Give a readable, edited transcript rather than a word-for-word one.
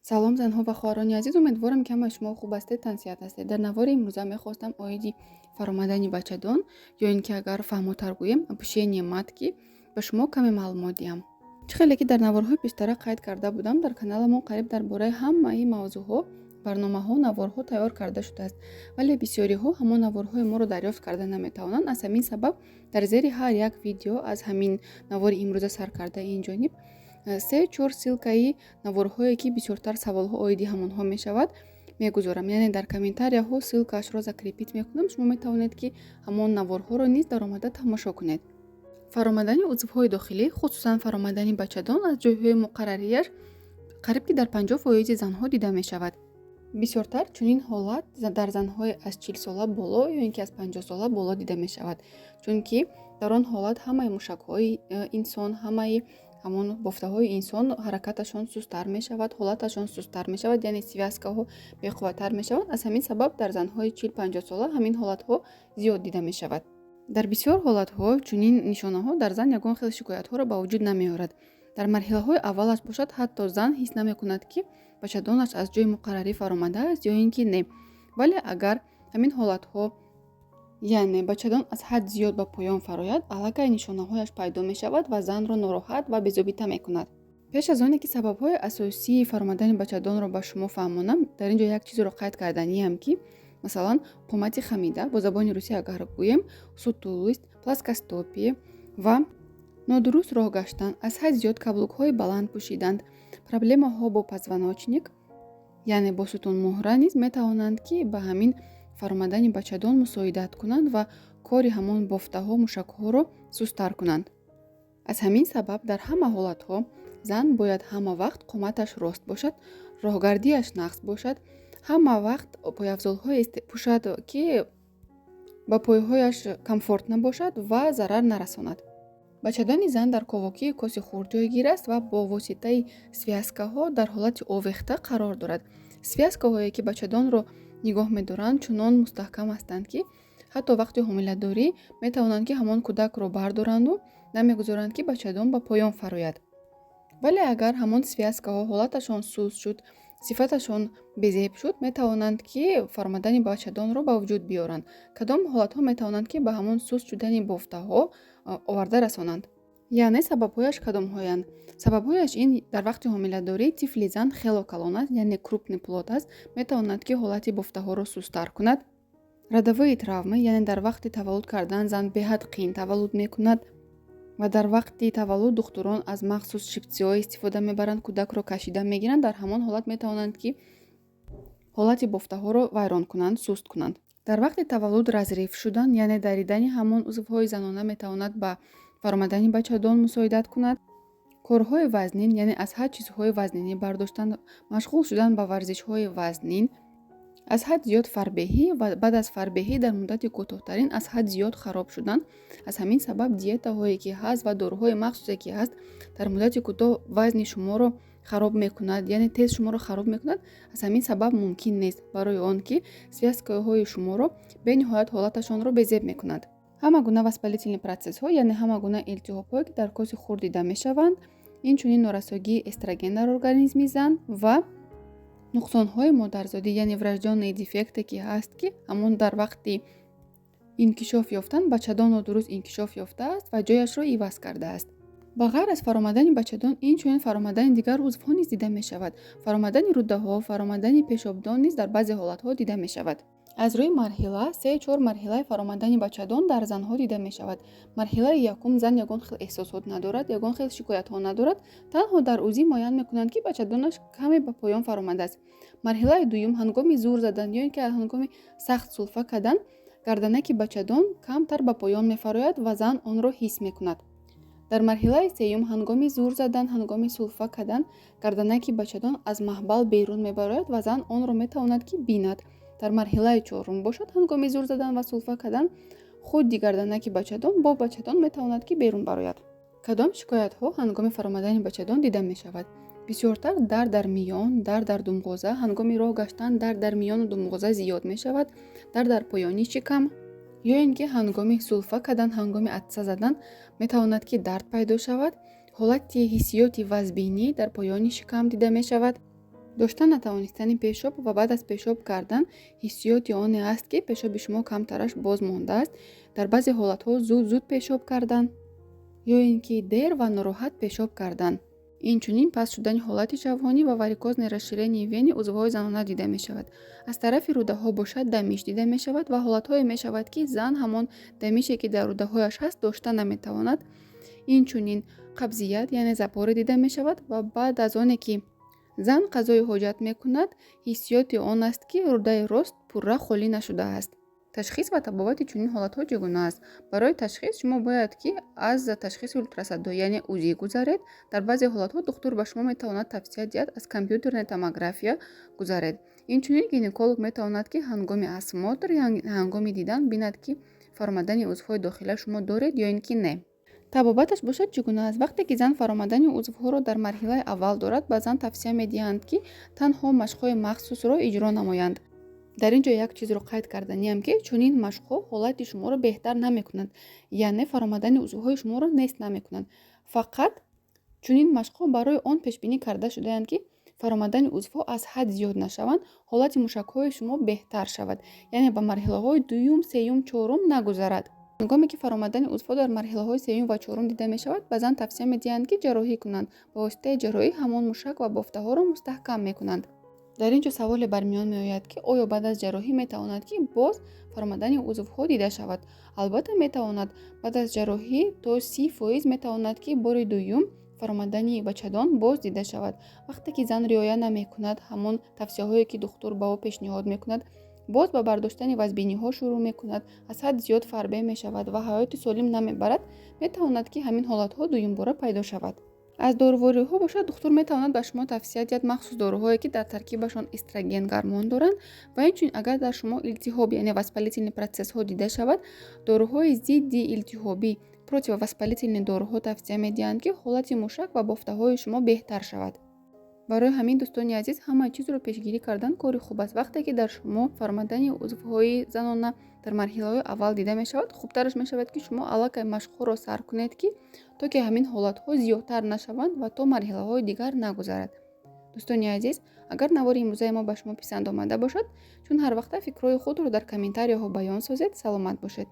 салом занҳо ва хоҳарони азиз, умедворам ки ҳамаи шумо хуб ҳастед, тансиҳат ҳастед. Дар навори имрӯза мехостам оиди фаромадани бачадон ё ин ки агар фаҳмотар гӯем опушение матки ба шумо каме маълумот диҳам. Чӣ хеле ки дар наворҳои пештара қайд карда будам, дар каналамон қариб дар бораи ҳамаи мавзӯъҳо, барномаҳо, наворҳо тайёр карда шудааст, вале бисёриҳо ҳамон наворҳои моро дарёфт карда наметавонанд. Аз ҳамин сабаб дар зери ҳар як видео аз ҳамин навори имрӯза сар карда инҷониб 3-4 силкаи наворҳое ки бисёртар саволҳо оиди ҳамонҳо мешавад мегузорам, яъне дар комментарияҳо силкаашро закрепит мекунам. шумо метавонед ки ҳамон наворҳоро низ даромада тамошо кунед. фаромадани узвҳои дохилӣ, хусусан фаромадани бачадон аз ҷойҳои муқаррарияш қариб ки дар 50% занҳо дида мешавад. бисёртар чунин ҳолат дар занҳои аз 40 сола боло ё ин ки аз 50 сола боло дида мешавад, чунки дар он ҳолат ҳамаи мушакҳои инсон, ҳамаи ҳамон бофтаҳои инсон ҳаракаташон сусттар мешавад, ҳолаташон сусттар мешавад, яъне связкаҳо беқувваттар мешаванд. аз ҳамин сабаб дар занҳои 40-50 сола ҳамин ҳолатҳо зиёд дида мешавад. дар бисёр ҳолатҳо чунин нишонаҳо дар зан ягон хел шикоятҳоро ба вуҷуд намеорад. дар марҳилаҳои аввалаш бошад, ҳатто зан ҳис намекунад ки бачадонаш аз ҷойи муқаррарӣ фаромадааст ё ин ки не. вале агар ҳамин ҳолатҳо, яъне бачадон аз ҳад зиёд ба поён фарояд, аллакай нишонаҳояш пайдо мешавад ва занро нороҳат ва безобита мекунад. пеш аз оне ки сабабҳои асосии фаромадани бачадонро ба шумо фаҳмонам, дар ин ҷо як чизро қайд карданиам ки масалан қомати хамида, бо забони русӣ агар гӯем, сутулист, плоскостопие ва нодуруст роҳ гаштан, аз ҳад зиёд каблукҳои баланд пӯшиданд, проблемаҳо бо позвоночник, яъне бо сутунмоҳра низ метавонанд ки ба ҳамин фаромадани бачадон мусоидат кунанд ва кори ҳамон бофтаҳо, мушакҳоро сусттар кунанд. аз ҳамин сабаб дар ҳама ҳолатҳо зан бояд ҳама вақт қоматаш рост бошад, роҳгардиаш нақс бошад, ҳама вақт пойафзолҳое пӯшад ки ба пойҳояш комфорт набошад ва зарар нарасонад. бачадони зан дар ковокии коси хурд ҷойгир аст ва бо воситаи связкаҳо дар ҳолати овехта қарор дорад. связкаҳое ки бачадонро нигоҳ медоранд чунон мустаҳкам ҳастанд ки ҳатто вақти ҳомиладорӣ метавонанд ки ҳамон кӯдакро бардоранду намегузоранд ки бачадон ба поён фарояд. вале агар ҳамон связкаҳо ҳолаташон суст шуд, сифаташон безеб шуд, метавонанд ки фаромадани бачадонро ба вуҷуд биёранд. кадом ҳолатҳо метавонанд ки ба ҳамон суст шудани бофтаҳо оварда расонанд? яъне сабабҳояш кадомҳоянд? сабабҳояш ин: дар вақти ҳомиладорӣ тифли зан хело калон аст, яъне крупный плод аст, метавонад ки ҳолати бофтаҳоро сусттар кунад. радаваи травма, яъне дар вақти таваллуд кардан зан беҳад қиин таваллуд мекунад ва дар вақти таваллуд духтурон аз махсус шипсиҳо истифода мебаранд, кӯдакро кашида мегиранд. дар ҳамон ҳолат метавонанд ки ҳолати бофтаҳоро вайрон кунанд, суст кунанд. дар вақти таваллуд разриф шудан, яъне даридани ҳамон узвҳои занона метавонад ба фаромадани бачадон мусоидат кунад. корҳои вазнин, яъне аз ҳад чизҳои вазнинӣ бардоштан, машғул шудан ба варзишҳои вазнин, аз ҳад зиёд фарбеҳӣ ва баъд аз фарбеҳӣ дар муддати кӯтоҳтарин аз ҳад зиёд хароб шудан. аз ҳамин сабаб диетаҳое ки ҳаст ва дороҳои махсусе ки ҳаст дар муддати кӯтоҳ вазни шуморо хароб мекунад, яъне тез шуморо хароб мекунад. аз ҳамин сабаб мумкин нест барои он ки связкаҳои шуморо бениҳоят ҳолаташонро безеб мекунад. ҳама гуна воспалительни процессҳо, яъне ҳама гуна илтиҳобҳое ки дар коси хурд дида мешаванд, инчунин норасогии эстроген дар организми зан ва нуқсонҳои модарзодӣ, яъне врождённые дефекте ки ҳаст ки ҳамон дар вақти инкишоф ёфтан бачадон нодуруст инкишоф ёфтааст ва ҷояшро иваз кардааст. ба ғайр аз фаромадани бачадон, инчунин фаромадани дигар узвҳо низ дида мешавад. фаромадани рӯдаҳо, фаромадани пешобдон низ дар баъзе ҳолатҳо дида мешавад. аз рӯи марҳила 3-4 марҳилаи фаромадани бачадон дар занҳо дида мешавад. марҳилаи якум, зан ягон хел эҳсосот надорад, ягон хел шикоятҳо надорад, танҳо дар ӯзӣ муайян мекунанд ки бачадонаш каме ба поён фаромадааст. марҳилаи дуюм, ҳангоми зур задан ё ин ки ҳангоми сахт сулфа кардан, гарданаки бачадон камтар ба поён мефарояд ва зан онро ҳис мекунад. дар марҳилаи сеюм, ҳангоми зур задан, ҳангоми сулфа кардан, гарданаки бачадон аз маҳбал берун мебарояд ва зан онро метавонад ки бинад. дар марҳилаи чорум бошад, ҳангоми зур задан ва сулфа кардан, худи гарданаки бачадон бо бачадон метавонад ки берун барояд. кадом шикоятҳо ҳангоми фаромадани бачадон дида мешавад? бисёртар дард дар миён, дард дар думғоза, ҳангоми роҳ гаштан дард дар миёну думғоза зиёд мешавад, дард дар поёни шикам ё ин ки ҳангоми сулфа кардан, ҳангоми атса задан метавонад ки дард пайдо шавад. ҳолати ҳиссиёти вазбинӣ дар поёни шикам дида мешавад. доштан натавонистани пешоб ва баъд аз пешоб кардан ҳиссиёти оне аст, ки пешоби шумо камтараш боз мондааст. Дар баъзе ҳолатҳо зуд пешоб кардан ё ин ки дер ва нороҳат пешоб кардан. Инчунин паст шудани ҳолати шавҳонӣ ва варикозни расширении вени узвҳои занона дида мешавад. Аз тарафи рӯдаҳо бошад дамиш дида мешавад ва ҳолатҳое мешавад, ки зан ҳамон дамише ки дар рӯдаҳояш ҳаст дошта наметавонад. Инчунин қабзият яъне запорӣ дида мешавад ва баъд аз оне ки зан қазои ҳоҷат мекунад, ҳиссиёти он аст, ки рӯдаи рост пурра холӣ нашудааст. ташхис ва табобати чунин ҳолатҳо чӣ гуна аст? Барои ташхис шумо бояд ки аз ташхиси ултрасадо яъне УЗИ гузаред. Дар баъзе ҳолатҳо духтур ба шумо метавонад тавсия диҳад аз компютерная томография гузаред. Инчунин гинеколог метавонад ки ҳангоми осмотр ҳангоми дидан бинад ки фаромадани узвҳои дохила шумо доред ё ин ки не. табобаташ бошад чӣ гуна аст? Вақте ки зан фаромадани узвҳоро дар марҳилаи аввал дорад, ба зан тавсия медиҳанд ки танҳо машқҳои махсусро иҷро намоянд. дар ин ҷо як чизро қайд карданиам, ки чунин машқҳо ҳолати шуморо беҳтар намекунанд, яъне фаромадани узвҳои шуморо нест намекунанд. Фақат чунин машқҳо барои он пешбинӣ карда шудаанд, ки фаромадани узвҳо аз ҳад зиёд нашаванд, ҳолати мушакҳои шумо беҳтар шавад, яъне ба марҳилаҳои дуюм, сеюм, чорум нагузарад. ҳангоме ки фаромадани узвҳо дар марҳилаҳои сеюм ва чорум дида мешавад, ба зан тавсия медиҳанд ки ҷарроҳӣ кунанд. Ба воситаи ҷарроҳӣ ҳамон мушак ва бофтаҳоро мустаҳкам мекунанд. дар ин ҷо саволе бар миён меояд, ки оё баъд аз ҷарроҳӣ метавонад ки боз фаромадани узвҳо дида шавад? Албатта метавонад. Баъд аз ҷарроҳӣ то 30% метавонад ки бори дуюм фаромадани бачадон боз дида шавад. вақте ки зан риоя намекунад ҳамон тавсияҳое ки духтур ба ӯ пешниҳод мекунад, боз ба бардоштани вазбиниҳо шурӯъ мекунад, аз ҳад зиёд фарбе мешавад ва ҳаёти солим намебарад, метавонад ки ҳамин ҳолатҳо дуюмбора пайдо шавад. аз дорувориҳо бошад, духтур метавонад ба шумо тавсия диҳад махсус доруҳое, ки дар таркибашон эстроген гормон доранд ва инчунин агар дар шумо илтиҳоб яъне воспалительни процессҳо дида шавад, доруҳои зидди илтиҳобӣ противовоспалительни доруҳо тавсия медиҳанд, ки ҳолати мушак ва бофтаҳои шумо беҳтар шавад. барои ҳамин дӯстони азиз, ҳамаи чизро пешгирӣ кардан кори хуб аст. вақте ки дар шумо фаромадани узвҳои занона дар марҳилаҳои аввал дида мешавад, хубтараш мешавад ки шумо аллакай машқҳоро сар кунед, ки то ки ҳамин ҳолатҳо зиёдтар нашаванд ва то марҳилаҳои дигар нагузарад. дӯстони азиз, агар навори имрӯзаи мо ба шумо писанд омада бошад, чун ҳар вақта фикрҳои худро дар комментарияҳо баён созед. Саломат бошед.